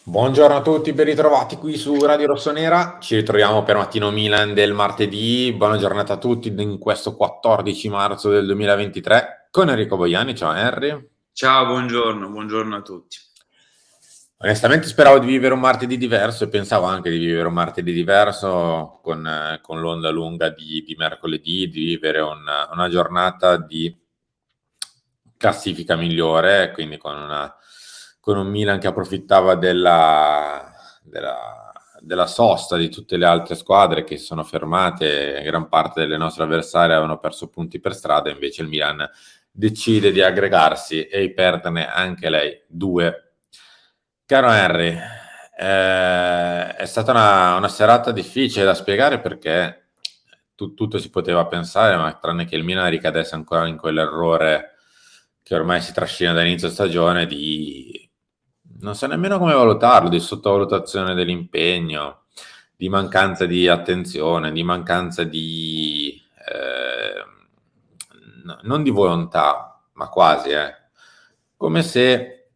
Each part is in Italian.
Buongiorno a tutti, ben ritrovati qui su Radio Rossonera. Ci ritroviamo per Mattino Milan del martedì. Buona giornata a tutti in questo 14 marzo del 2023 con Enrico Boiani. Ciao Henry. Ciao, buongiorno a tutti. Onestamente speravo di vivere un martedì diverso e pensavo anche di vivere un martedì diverso con l'onda lunga di mercoledì, di vivere una giornata di classifica migliore, quindi con un Milan che approfittava della sosta di tutte le altre squadre che si sono fermate, gran parte delle nostre avversarie avevano perso punti per strada, invece il Milan decide di aggregarsi e di perderne anche lei due. Caro Henry, è stata una serata difficile da spiegare perché tutto si poteva pensare, ma tranne che il Milan ricadesse ancora in quell'errore che ormai si trascina da inizio stagione di non so nemmeno come valutarlo, di sottovalutazione dell'impegno, di mancanza di attenzione, di mancanza di non di volontà, ma quasi, come se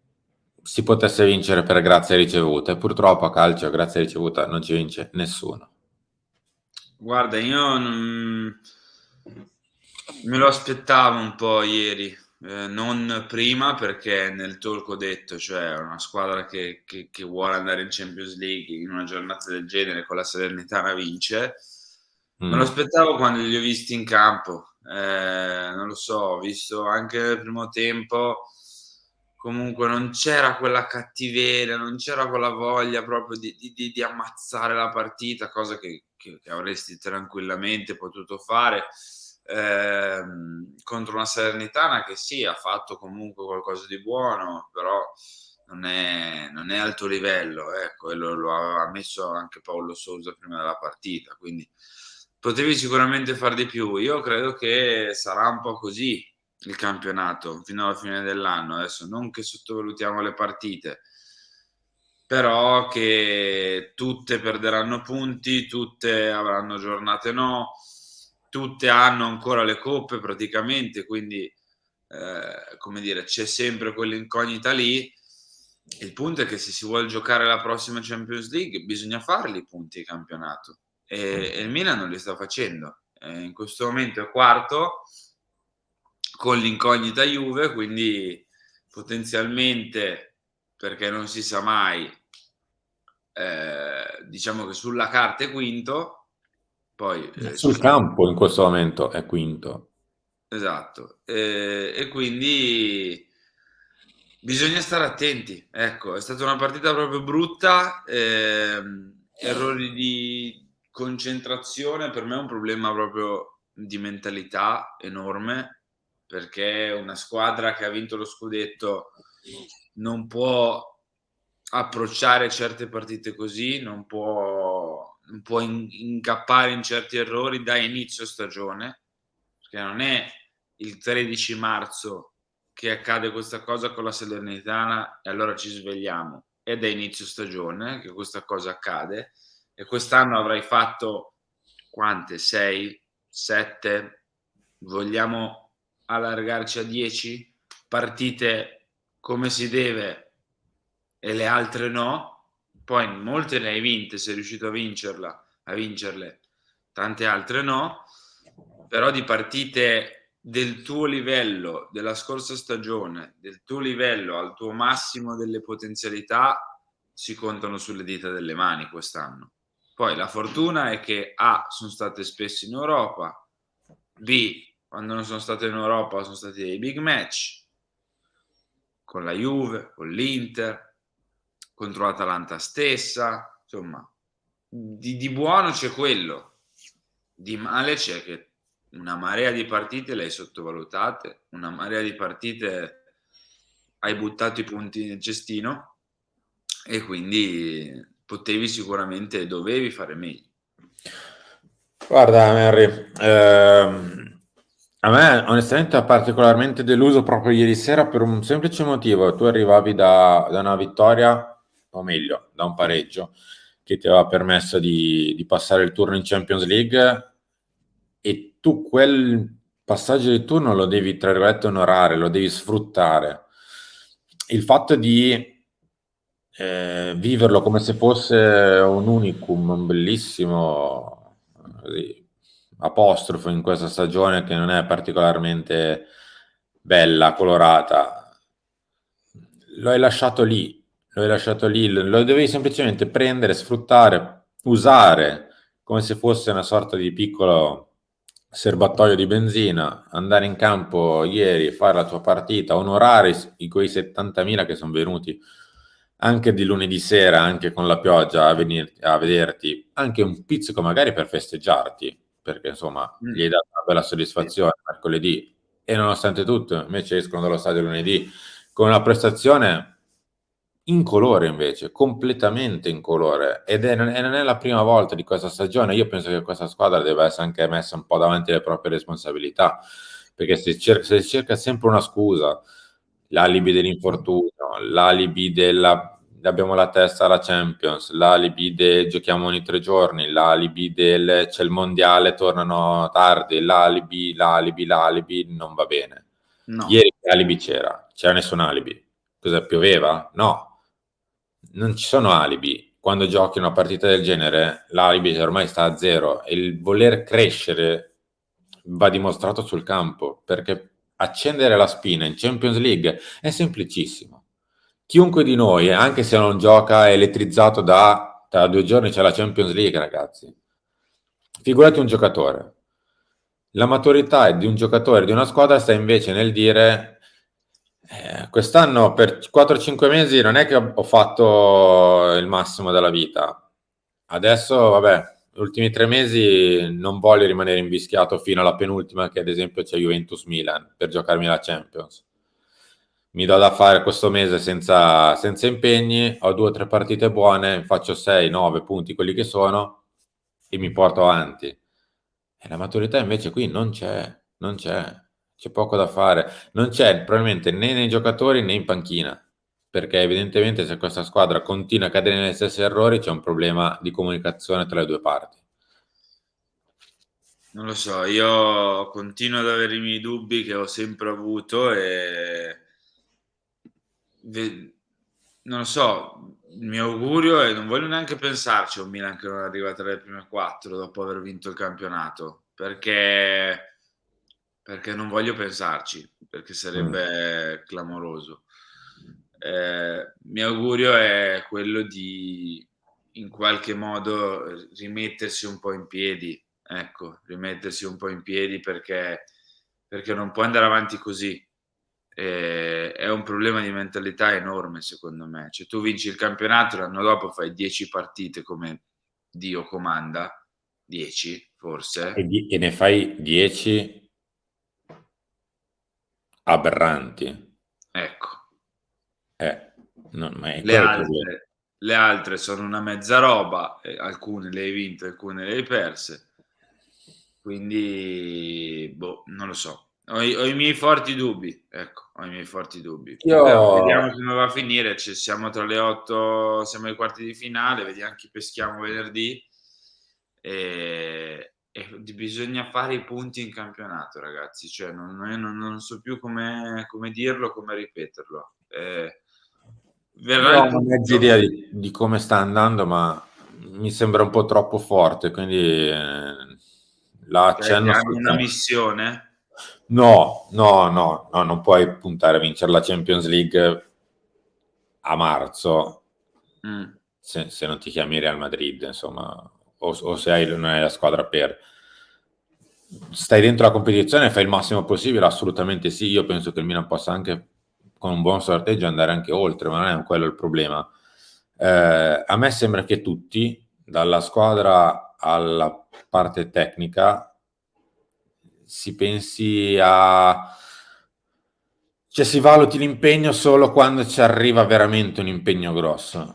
si potesse vincere per grazia ricevuta, e purtroppo a calcio grazia ricevuta non ci vince nessuno. Guarda, me lo aspettavo un po' ieri, non prima perché nel talk ho detto, cioè una squadra che vuole andare in Champions League in una giornata del genere con la Salernitana vince. Me lo Mm. aspettavo quando li ho visti in campo, non lo so, ho visto anche nel primo tempo, comunque non c'era quella cattiveria, non c'era quella voglia proprio di ammazzare la partita, cosa che avresti tranquillamente potuto fare contro una Salernitana che sì, ha fatto comunque qualcosa di buono, però non è alto livello, ecco, e lo aveva ammesso anche Paolo Sousa prima della partita, quindi potevi sicuramente far di più. Io credo che sarà un po' così il campionato fino alla fine dell'anno. Adesso non che sottovalutiamo le partite, però che tutte perderanno punti, tutte avranno giornate no, tutte hanno ancora le coppe praticamente, quindi come dire, c'è sempre quell'incognita lì. Il punto è che se si vuole giocare la prossima Champions League bisogna farli i punti di campionato e il Milan non li sta facendo. In questo momento è quarto con l'incognita Juve, quindi potenzialmente, perché non si sa mai, diciamo che sulla carta è quinto, poi ci Sul sono... campo in questo momento è quinto. Esatto, e quindi bisogna stare attenti. Ecco, è stata una partita proprio brutta, errori di concentrazione, per me è un problema proprio di mentalità enorme, perché una squadra che ha vinto lo scudetto non può approcciare certe partite così, non può incappare in certi errori da inizio stagione, perché non è il 13 marzo che accade questa cosa con la Salernitana e allora ci svegliamo. È da inizio stagione che questa cosa accade e quest'anno avrai fatto quante? 6, 7? Vogliamo allargarci a 10 partite come si deve e le altre no? Poi molte ne hai vinte, sei riuscito a vincerle, tante altre no, però di partite del tuo livello, della scorsa stagione, del tuo livello al tuo massimo delle potenzialità, si contano sulle dita delle mani quest'anno. Poi la fortuna è che A, sono state spesso in Europa, B, quando non sono state in Europa sono stati dei big match, con la Juve, con l'Inter, contro l'Atalanta stessa, insomma, di buono c'è quello, di male c'è che una marea di partite le hai sottovalutate, una marea di partite hai buttato i punti nel cestino e quindi potevi sicuramente, dovevi fare meglio. Guarda, Henry, a me onestamente ha particolarmente deluso proprio ieri sera per un semplice motivo. Tu arrivavi da una vittoria, o meglio, da un pareggio, che ti aveva permesso di passare il turno in Champions League e tu quel passaggio di turno lo devi, tra virgolette, onorare, lo devi sfruttare. Il fatto di viverlo come se fosse un unicum, un bellissimo così, apostrofo in questa stagione che non è particolarmente bella, colorata. Lo hai lasciato lì, lo dovevi semplicemente prendere, sfruttare, usare come se fosse una sorta di piccolo serbatoio di benzina, andare in campo ieri, fare la tua partita, onorare quei 70.000 che sono venuti anche di lunedì sera, anche con la pioggia, a vederti, anche un pizzico magari per festeggiarti, perché insomma gli hai Mm, dato una bella sì. soddisfazione mercoledì e nonostante tutto invece escono dallo stadio lunedì con una prestazione incolore invece, completamente incolore e non è la prima volta di questa stagione. Io penso che questa squadra debba essere anche messa un po' davanti alle proprie responsabilità, perché se si cerca sempre una scusa, l'alibi dell'infortunio, l'alibi della abbiamo la testa alla Champions, l'alibi del giochiamo ogni 3 giorni, l'alibi del c'è il mondiale, tornano tardi, l'alibi, non va bene. No, Ieri che alibi c'era? C'era nessun alibi. Cosa pioveva? No, non ci sono alibi. Quando giochi una partita del genere, l'alibi ormai sta a zero e il voler crescere va dimostrato sul campo, perché accendere la spina in Champions League è semplicissimo. Chiunque di noi, anche se non gioca, è elettrizzato da tra 2 giorni c'è la Champions League, ragazzi. Figurati un giocatore. La maturità di un giocatore di una squadra sta invece nel dire quest'anno per 4-5 mesi non è che ho fatto il massimo della vita. Adesso, vabbè, gli ultimi 3 mesi non voglio rimanere invischiato fino alla penultima, che ad esempio c'è Juventus-Milan, per giocarmi la Champions. Mi do da fare questo mese senza impegni, ho 2 o 3 partite buone, faccio 6-9 punti, quelli che sono, e mi porto avanti. E la maturità invece qui non c'è poco da fare, non c'è probabilmente né nei giocatori né in panchina, perché evidentemente se questa squadra continua a cadere negli stessi errori c'è un problema di comunicazione tra le due parti. non lo so, io continuo ad avere i miei dubbi che ho sempre avuto e non lo so, il mio augurio è non voglio neanche pensarci a un Milan che non arriva tra le prime quattro dopo aver vinto il campionato, perché non voglio pensarci, perché Mm. sarebbe clamoroso. Mio augurio è quello di in qualche modo rimettersi un po' in piedi, ecco, rimettersi un po' in piedi perché non può andare avanti così. È un problema di mentalità enorme, secondo me. Cioè, tu vinci il campionato, l'anno dopo fai 10 partite come Dio comanda, 10 E, forse. e ne fai 10 aberranti. Ecco, Eh, ma è le quello il problema. altre, le altre sono una mezza roba, alcune le hai vinte, alcune le hai perse. Quindi, boh, non lo so. Ho i miei forti dubbi, ecco, ho i miei forti dubbi. Io Però vediamo come va a finire. Siamo tra le 8, siamo ai quarti di finale, vediamo chi peschiamo venerdì. Bisogna fare i punti in campionato, ragazzi. Cioè, non so più come dirlo, come ripeterlo. Verrà Io ho il una mezza punto. idea di come sta andando, ma mi sembra un po' troppo forte, quindi la Cioè, ti accenno hanno una soltanto. missione. No, no, no, no, non puoi puntare a vincere la Champions League a marzo Mm. se non ti chiami Real Madrid, insomma, o se non hai la squadra per. Stai dentro la competizione, fai il massimo possibile, assolutamente sì. Io penso che il Milan possa anche con un buon sorteggio andare anche oltre, ma non è quello il problema. A me sembra che tutti, dalla squadra alla parte tecnica, si pensi a cioè si valuti l'impegno solo quando ci arriva veramente un impegno grosso.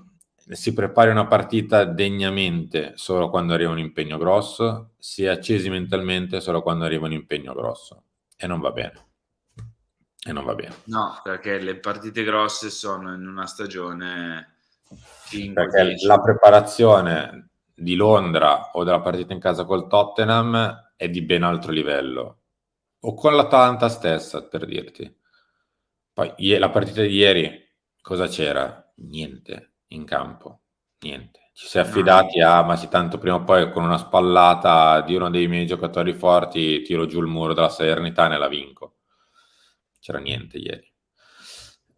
Si prepari una partita degnamente solo quando arriva un impegno grosso, si è accesi mentalmente solo quando arriva un impegno grosso. E non va bene. E non va bene. No, perché le partite grosse sono in una stagione 5, Perché 10. la preparazione di Londra o della partita in casa col Tottenham è di ben altro livello. O con l'Atalanta stessa, per dirti. Poi la partita di ieri, cosa c'era? Niente. in campo, niente. Ci si è affidati ma sì, tanto prima o poi con una spallata di uno dei miei giocatori forti tiro giù il muro della Salernitana e la vinco. C'era niente ieri.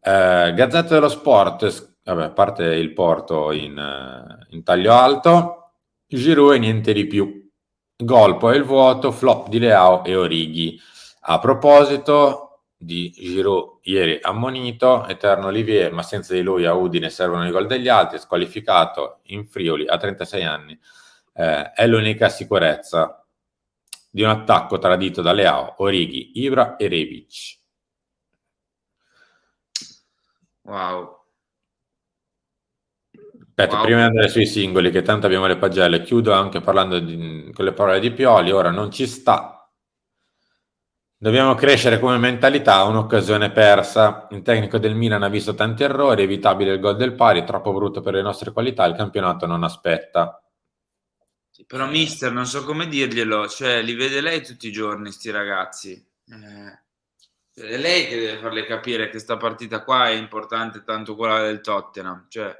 Gazzetta dello Sport, vabbè, a parte il Porto in taglio alto, Giroud e niente di più. Gol poi il vuoto, flop di Leao e Orighi. A proposito di Giroud, ieri ammonito, eterno Olivier, ma senza di lui a Udine servono i gol degli altri, squalificato in Friuli a 36 anni. È l'unica sicurezza di un attacco tradito da Leao, Orighi, Ibra e Rebic. Wow. Aspetta, Wow. prima di andare sui singoli, che tanto abbiamo le pagelle, chiudo anche parlando con le parole di Pioli. Ora non ci sta. Dobbiamo crescere come mentalità, un'occasione persa. Il tecnico del Milan ha visto tanti errori, evitabile il gol del pari, troppo brutto per le nostre qualità, il campionato non aspetta. Però mister, non so come dirglielo, cioè li vede lei tutti i giorni sti ragazzi. È lei che deve farle capire che sta partita qua è importante tanto quella del Tottenham, cioè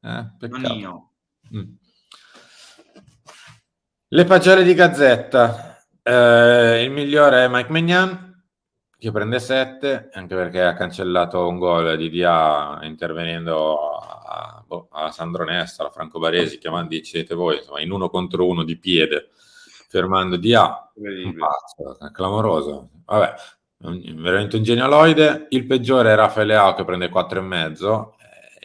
non Peccato. io. Le pagelle di Gazzetta. Il migliore è Mike Maignan, che prende 7, anche perché ha cancellato un gol di Dia intervenendo a Sandro Nesta, a Franco Baresi, chiamando, decidete voi, insomma, in 1 contro 1 di piede, fermando Dia, un pazzo, clamoroso. Vabbè, veramente un genialoide. Il peggiore è Rafael Leao, che prende 4,5.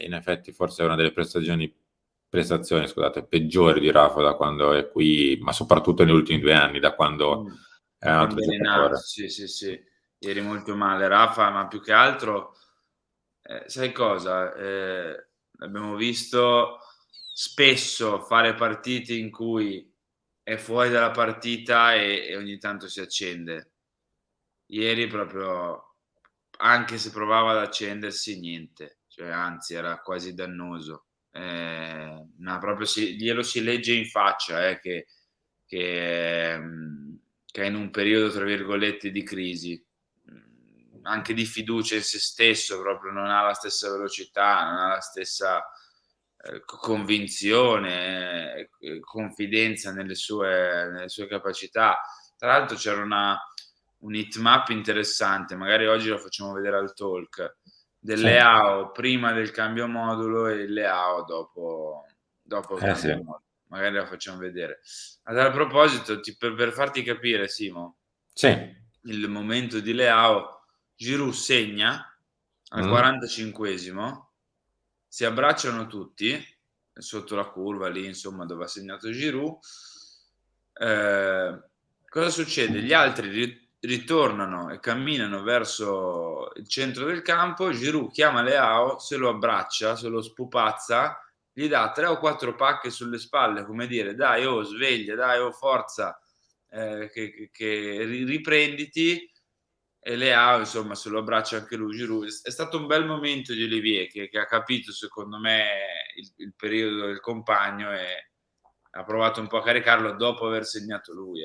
In effetti forse è una delle prestazioni, scusate, peggiori di Rafa da quando è qui, ma soprattutto negli ultimi 2 anni, da quando è un altro giocatore. Sì. Ieri molto male Rafa, ma più che altro, sai cosa? Abbiamo visto spesso fare partite in cui è fuori dalla partita e ogni tanto si accende. Ieri proprio, anche se provava ad accendersi, niente, cioè, anzi era quasi dannoso. No, proprio glielo si legge in faccia che è in un periodo, tra virgolette, di crisi, anche di fiducia in se stesso, proprio non ha la stessa velocità, non ha la stessa convinzione, confidenza nelle sue capacità. Tra l'altro c'era un heatmap interessante, magari oggi lo facciamo vedere al talk, del Leao prima del cambio modulo e il Leao dopo il cambio modulo. Magari la facciamo vedere. A tal proposito, per farti capire, Simo, il momento di Leao, Giroud segna al 45esimo, si abbracciano tutti sotto la curva lì, insomma, dove ha segnato Giroud. Cosa succede? Gli altri ritornano e camminano verso il centro del campo. Giroud chiama Leao, se lo abbraccia, se lo spupazza, gli dà 3 o 4 pacche sulle spalle, come dire: dai, oh, sveglia, dai, oh, forza, che riprenditi. E Leao, insomma, se lo abbraccia anche lui. Giroud. È stato un bel momento di Olivier, che ha capito, secondo me, il periodo del compagno e ha provato un po' a caricarlo dopo aver segnato lui.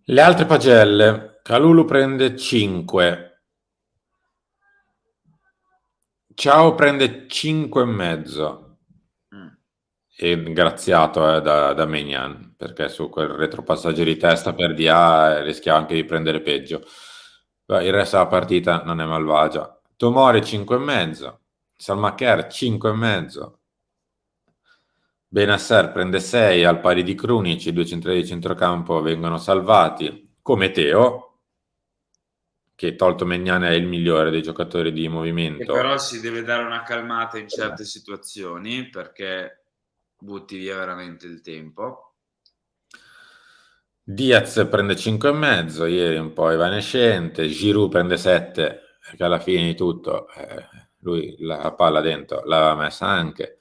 Le altre pagelle, Kalulu prende 5, Ciao prende 5,5 e graziato da Maignan, perché su quel retropassaggio di testa per Dia rischiava anche di prendere peggio. Il resto della partita non è malvagia. Tomori 5,5, Salmacher 5,5, Benasser prende 6 al pari di Krunic, i 2 centrali di centrocampo vengono salvati, come Teo, che tolto Maignan è il migliore dei giocatori di movimento. Che però si deve dare una calmata in certe situazioni, perché butti via veramente il tempo. Diaz prende 5,5, ieri un po' evanescente, Giroud prende 7, perché alla fine di tutto lui la palla dentro l'aveva messa anche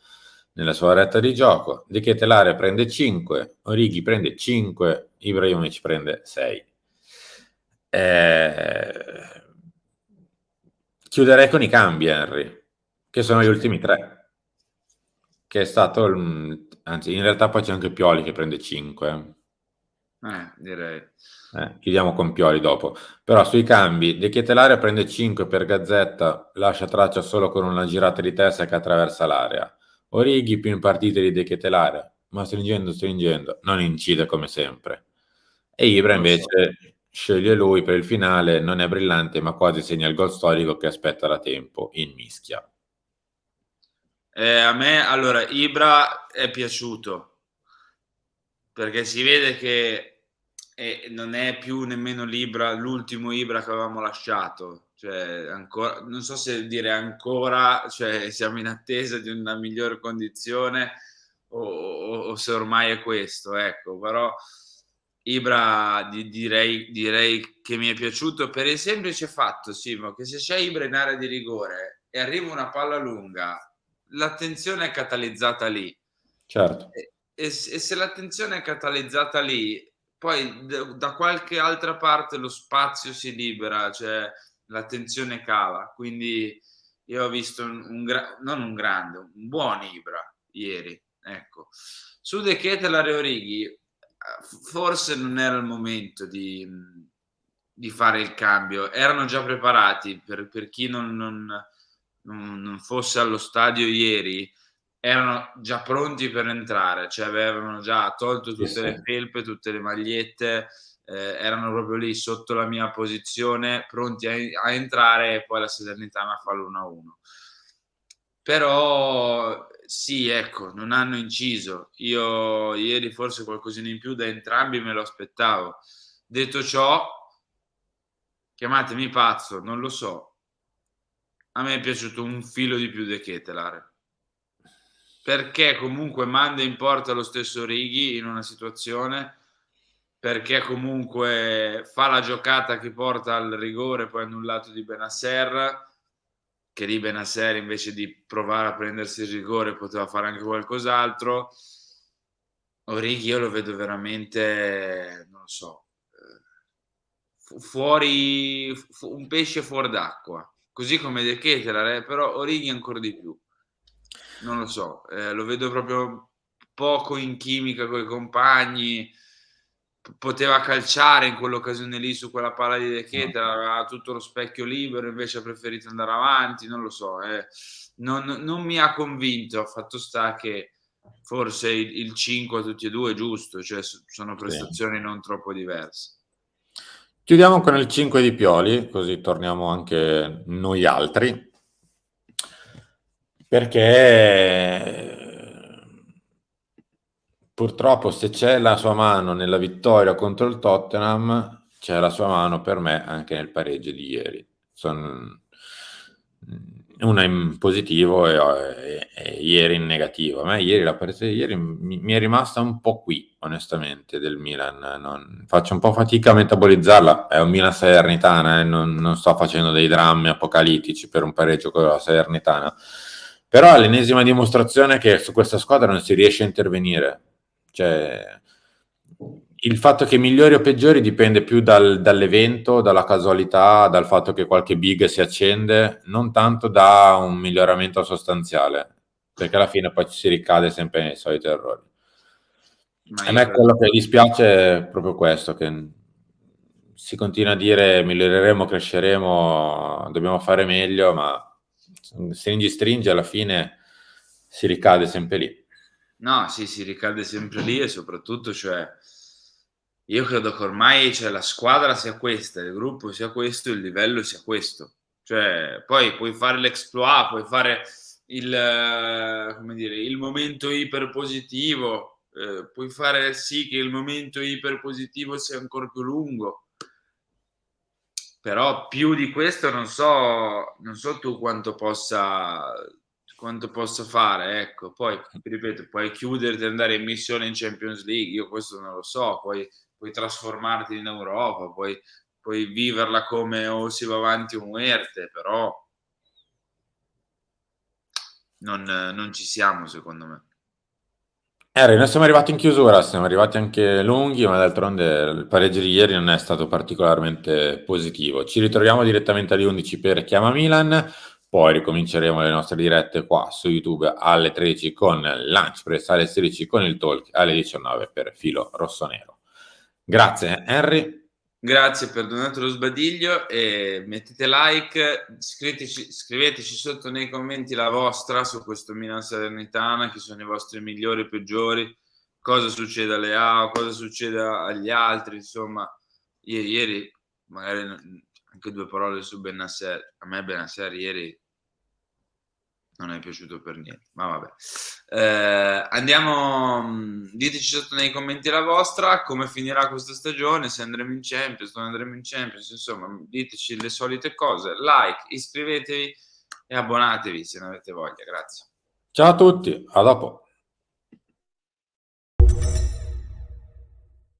nella sua retta di gioco. De Ketelaere prende 5, Orighi prende 5, Ibrahimovic prende 6. Chiuderei con i cambi, Henry, che sono gli ultimi 3, che è stato anzi in realtà poi c'è anche Pioli che prende 5. Direi. Chiudiamo con Pioli dopo. Però sui cambi, De Ketelaere prende 5 per Gazzetta, lascia traccia solo con una girata di testa che attraversa l'area. Orighi più in partite di De Ketelaere, ma stringendo, non incide come sempre. E Ibra Non lo so. invece sceglie lui per il finale, non è brillante, ma quasi segna il gol storico che aspetta da tempo, in mischia. A me, allora, Ibra è piaciuto, perché si vede che non è più nemmeno l'ultimo Ibra che avevamo lasciato. Cioè, ancora, non so se dire ancora, cioè siamo in attesa di una migliore condizione o se ormai è questo, ecco. Però Ibra direi che mi è piaciuto per il semplice fatto, Simo, che se c'è Ibra in area di rigore e arriva una palla lunga, l'attenzione è catalizzata lì. Certo. E se l'attenzione è catalizzata lì, poi da qualche altra parte lo spazio si libera, cioè l'attenzione cala. Quindi io ho visto non un grande, un buon Ibra ieri, ecco. Su De Ketelaere e Orighi forse non era il momento di fare il cambio, erano già preparati. Per chi non fosse allo stadio ieri, erano già pronti per entrare, cioè avevano già tolto Sì, tutte sì. le felpe, tutte le magliette, erano proprio lì sotto la mia posizione, pronti a entrare, e poi la Salernitana fa l'1-1. Però sì, ecco, non hanno inciso. Io ieri forse qualcosina in più da entrambi me lo aspettavo. Detto ciò, chiamatemi pazzo, non lo so. A me è piaciuto un filo di più De Ketelaere, perché comunque manda in porta lo stesso Righi in una situazione, perché comunque fa la giocata che porta al rigore poi annullato di Benasser, che lì Benasser invece di provare a prendersi il rigore poteva fare anche qualcos'altro. Orighi io lo vedo veramente, non lo so, fuori, un pesce fuori d'acqua, così come De Ketelaere, però Orighi ancora di più. Non lo so, lo vedo proprio poco in chimica coi compagni. Poteva calciare in quell'occasione lì su quella palla di De Ketelaere, aveva tutto lo specchio libero, invece ha preferito andare avanti, non lo so, non mi ha convinto. Fatto sta che forse il 5 a tutti e due è giusto, cioè sono Sì. prestazioni non troppo diverse. Chiudiamo con il 5 di Pioli, così torniamo anche noi altri, perché purtroppo se c'è la sua mano nella vittoria contro il Tottenham, c'è la sua mano per me anche nel pareggio di ieri. Una in positivo e ieri in negativo. A me ieri la partita di ieri mi è rimasta un po' qui, onestamente, del Milan. Faccio un po' fatica a metabolizzarla. È un Milan Salernitana, non sto facendo dei drammi apocalittici per un pareggio con la Salernitana. Però è l'ennesima dimostrazione che su questa squadra non si riesce a intervenire. Cioè, il fatto che migliori o peggiori dipende più dall'evento, dalla casualità, dal fatto che qualche big si accende, non tanto da un miglioramento sostanziale, perché alla fine poi ci si ricade sempre nei soliti errori. Ma A io me credo quello che dispiace è proprio questo, che si continua a dire miglioreremo, cresceremo, dobbiamo fare meglio, ma stringi, alla fine si ricade sempre lì. no, sì, si ricade sempre lì, e soprattutto, cioè, io credo che ormai, cioè, la squadra sia questa, il gruppo sia questo, il livello sia questo. Cioè, poi puoi fare l'exploit, puoi fare come dire, il momento iperpositivo, puoi fare sì che il momento iperpositivo sia ancora più lungo. Però più di questo non so tu quanto possa fare, ecco. Poi, ripeto, puoi chiuderti e andare in missione in Champions League, io questo non lo so, poi puoi trasformarti in Europa, puoi viverla come o si va avanti o muerte, però non ci siamo, secondo me. Noi siamo arrivati in chiusura, siamo arrivati anche lunghi, ma d'altronde il pareggio di ieri non è stato particolarmente positivo. Ci ritroviamo direttamente alle 11 per Chiama Milan, poi ricominceremo le nostre dirette qua su YouTube alle 13 con Lunch Press, alle 16 con il Talk, alle 19 per Filo Rossonero. Grazie Henry. Grazie, perdonate lo sbadiglio e mettete like, scriveteci sotto nei commenti la vostra su questo Milan Salernitana, chi sono i vostri migliori e peggiori, cosa succede alle A, cosa succede agli altri, insomma, ieri magari anche due parole su Bennacer, a me Bennacer ieri non è piaciuto per niente, ma vabbè. Diteci sotto nei commenti la vostra, come finirà questa stagione, se andremo in Champions, non andremo in Champions, insomma, diteci le solite cose, like, iscrivetevi e abbonatevi se ne avete voglia, grazie. Ciao a tutti, a dopo.